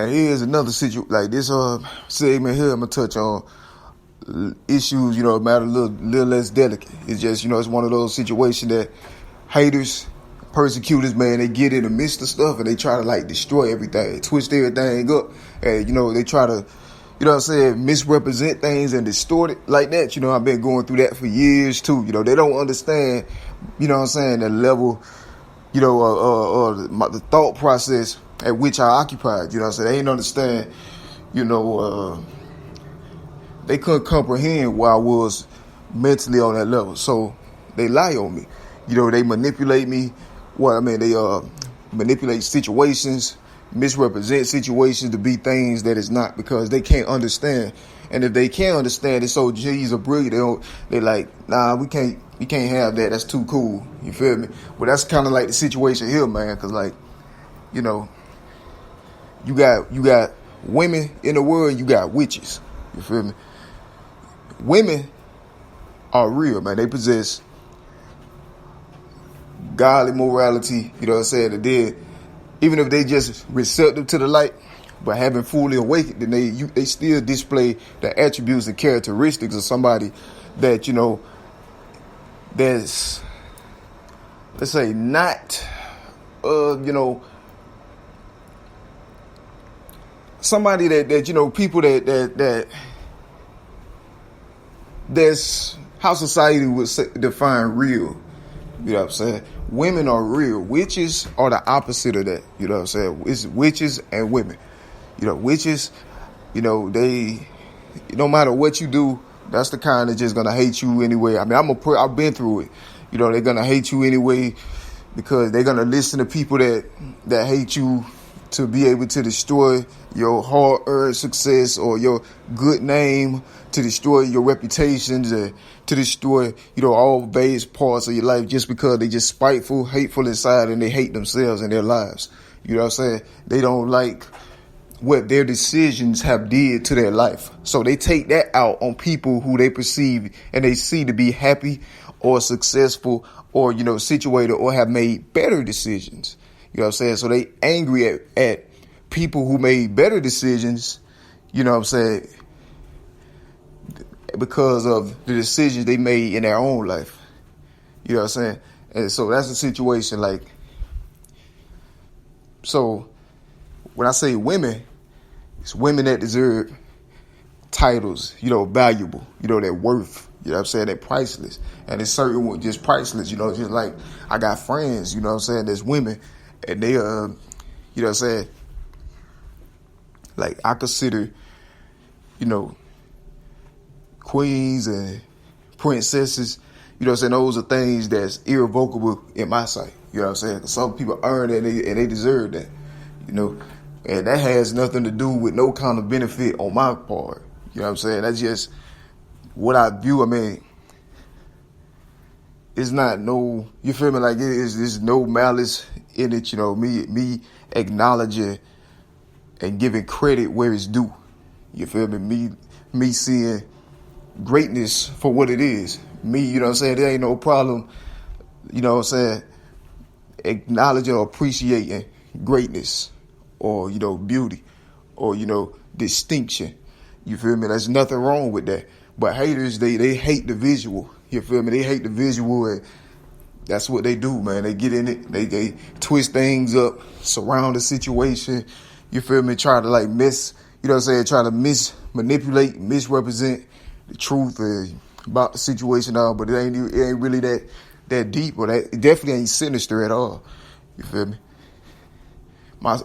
And here's another situation, like this segment here, I'm gonna touch on issues, matter a little less delicate. It's just, it's one of those situations that haters, persecutors, man, they get in the midst of stuff and they try to like destroy everything, twist everything up, and they try to, misrepresent things and distort it like that. I've been going through that for years too. They don't understand, the level, the thought process at which I occupied. They ain't understand, they couldn't comprehend where I was mentally on that level. So they lie on me. They manipulate me. They manipulate situations, misrepresent situations to be things that it's not, because they can't understand. And if they can't understand, it's so G's or brilliant. They like, nah, we can't have that. That's too cool. You feel me? Well, that's kind of like the situation here, man. Cause like, you got women in the world, you got witches. You feel me? Women are real, man. They possess godly morality, and then even if they just receptive to the light, but haven't fully awakened, then they still display the attributes and characteristics of somebody that, that's, let's say, not, somebody that people that that's how society would define real. You know what I'm saying? Women are real. Witches are the opposite of that. You know what I'm saying? It's witches and women. Witches, they, no matter what you do, that's the kind that's just gonna hate you anyway. I mean, I've been through it. They're gonna hate you anyway because they're gonna listen to people that hate you to be able to destroy your hard-earned success or your good name, to destroy your reputations, to destroy, all base parts of your life just because they just spiteful, hateful inside, and they hate themselves and their lives. You know what I'm saying? They don't like what their decisions have did to their life. So they take that out on people who they perceive and they see to be happy or successful or, situated or have made better decisions. You know what I'm saying? So they angry at people who made better decisions, because of the decisions they made in their own life. You know what I'm saying? And so that's the situation. Like, so when I say women, it's women that deserve titles, valuable, they're worth, they're priceless. And it's certain ones just priceless, just like I got friends, that's women, and they, like I consider, queens and princesses, those are things that's irrevocable in my sight. You know what I'm saying? Some people earn it and they deserve that, and that has nothing to do with no kind of benefit on my part. You know what I'm saying? That's just what I view. I mean, it's not no, you feel me? Like there's no malice in it, me acknowledging and giving credit where it's due. You feel me? Me seeing greatness for what it is. Me, there ain't no problem, acknowledging or appreciating greatness or, beauty or, distinction. You feel me? There's nothing wrong with that. But haters, they hate the visual. You feel me? They hate the visual, and that's what they do, man. They get in it. They twist things up, surround the situation. You feel me? Try to like try to manipulate, misrepresent the truth about the situation now, but it ain't really that deep, or that it definitely ain't sinister at all. You feel me? My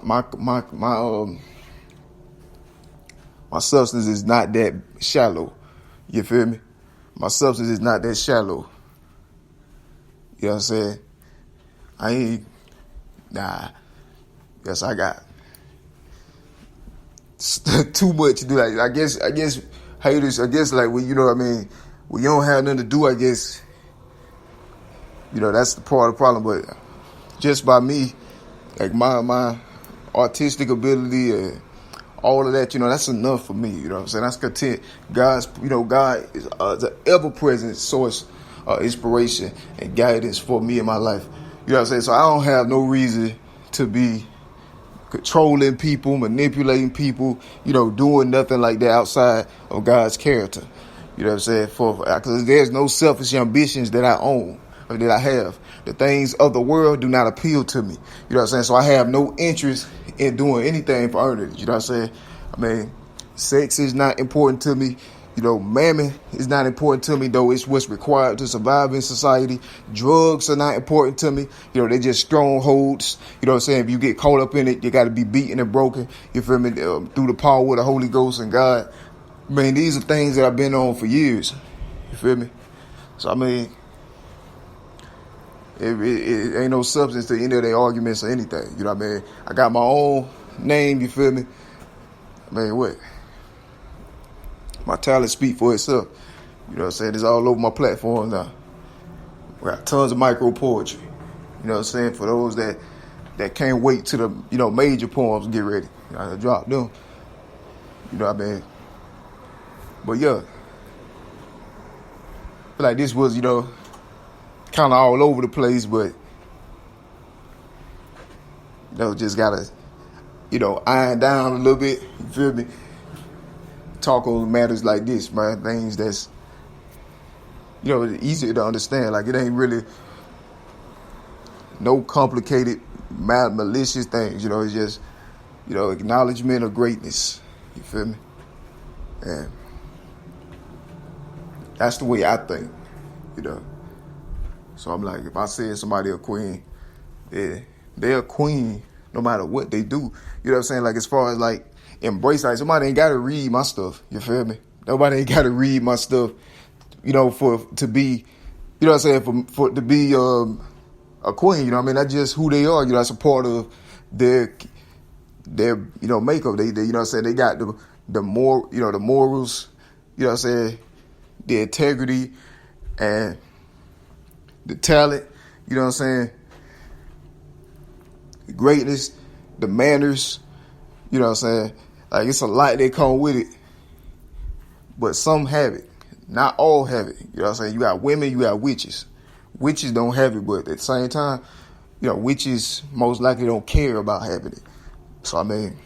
substance is not that shallow. You feel me? My substance is not that shallow. You know what I'm saying? I ain't, yes, I got too much to do. Like, I guess haters, like, when, when you don't have nothing to do, I guess, that's the part of the problem. But just by me, like my artistic ability and all of that, that's enough for me. You know what I'm saying? That's content. God is the ever-present source of inspiration and guidance for me in my life. You know what I'm saying? So I don't have no reason to be controlling people, manipulating people, doing nothing like that outside of God's character. You know what I'm saying? Because there's no selfish ambitions that I own or that I have. The things of the world do not appeal to me. You know what I'm saying? So I have no interest in doing anything for earning it. You know what I'm saying? I mean, sex is not important to me. Mammon is not important to me, though it's what's required to survive in society. Drugs are not important to me. They're just strongholds. You know what I'm saying? If you get caught up in it, you got to be beaten and broken. You feel me? Through the power of the Holy Ghost and God. I mean, these are things that I've been on for years. You feel me? So, I mean, it ain't no substance to any of their arguments or anything. You know what I mean? I got my own name, you feel me? I mean, what? My talent speak for itself. You know what I'm saying? It's all over my platform now. We got tons of micro poetry. You know what I'm saying? For those that can't wait till the, major poems get ready. I drop them. You know what I mean? But yeah. I feel like this was, kind of all over the place, but, just gotta, iron down a little bit. You feel me? Talk on matters like this, man. Things that's, easier to understand. Like, it ain't really no complicated, malicious things. It's just, acknowledgement of greatness. You feel me? And that's the way I think, So I'm like, if I say somebody a queen, they're a queen no matter what they do. You know what I'm saying? Like, as far as, like, embrace, like, somebody ain't got to read my stuff. You feel me? Nobody ain't got to read my stuff, to be, you know what I'm saying, for to be a queen. You know what I mean? That's just who they are. That's a part of their makeup. They you know what I'm saying? They got the the morals, you know what I'm saying, the integrity and the talent, you know what I'm saying, the greatness, the manners, you know what I'm saying. Like, it's a lot that come with it, but some have it. Not all have it. You know what I'm saying? You got women, you got witches. Witches don't have it, but at the same time, witches most likely don't care about having it. So, I mean,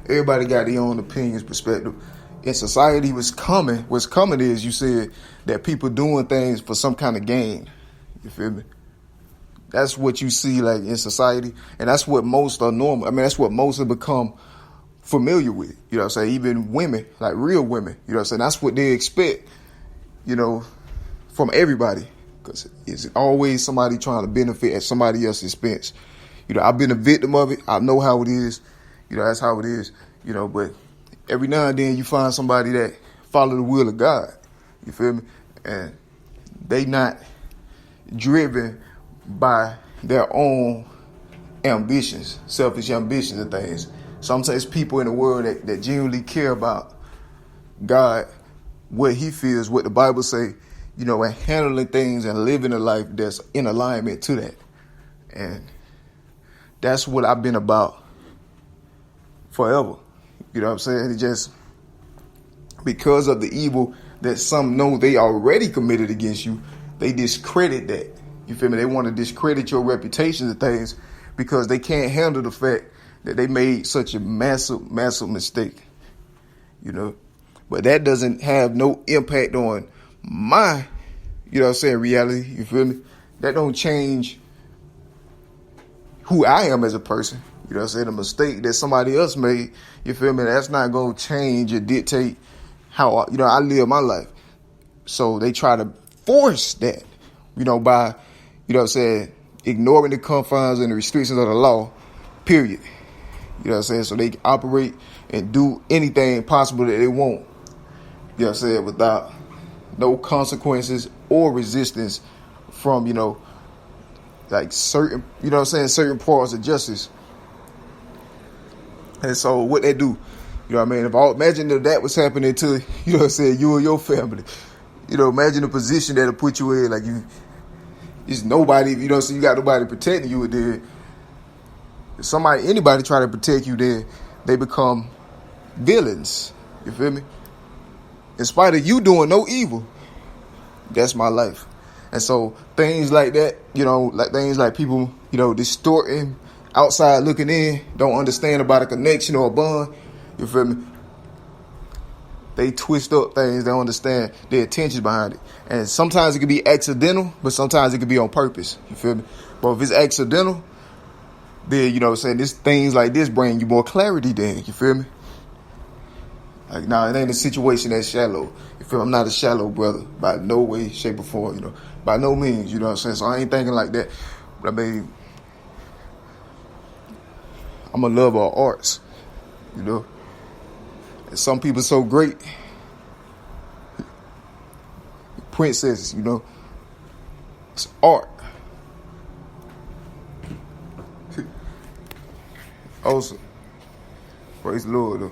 everybody got their own opinions, perspective. In society, what's coming is, you said, that people doing things for some kind of gain. You feel me? That's what you see, like, in society, and that's what most are normal. I mean, that's what most have become familiar with. You know what I'm saying? Even women, like real women, you know what I'm saying? That's what they expect, from everybody, because it's always somebody trying to benefit at somebody else's expense. I've been a victim of it. I know how it is. That's how it is. But every now and then you find somebody that follow the will of God. You feel me? And they not driven by their own ambitions, selfish ambitions and things. Sometimes people in the world that genuinely care about God, what he feels, what the Bible say, and handling things and living a life that's in alignment to that. And that's what I've been about forever. You know what I'm saying? It just, because of the evil that some know they already committed against you, they discredit that. You feel me? They want to discredit your reputation and things because they can't handle the fact that they made such a massive, massive mistake. But that doesn't have no impact on my, reality. You feel me? That don't change who I am as a person. You know what I'm saying? A mistake that somebody else made, you feel me? That's not going to change or dictate how, I live my life. So they try to force that, by, ignoring the confines and the restrictions of the law, period. You know what I'm saying? So they operate and do anything possible that they want, you know what I'm saying, without no consequences or resistance from, like certain, certain parts of justice. And so what they do, imagine if that was happening to, you and your family. Imagine the position that'll put you in, like it's nobody, so you got nobody protecting you there. If anybody try to protect you there, they become villains. You feel me? In spite of you doing no evil. That's my life. And so things like that, like things like people, distorting, outside looking in, don't understand about a connection or a bond. You feel me? They twist up things. They don't understand the intentions behind it. And sometimes it can be accidental, but sometimes it can be on purpose. You feel me? But if it's accidental, then, this things like this bring you more clarity then. You feel me? Like, nah, it ain't a situation that's shallow. You feel me? I'm not a shallow brother by no way, shape, or form, by no means, you know what I'm saying? So I ain't thinking like that. But I mean, I'm a lover of arts, And some people so great. Princesses, It's art. Also, praise the Lord, though.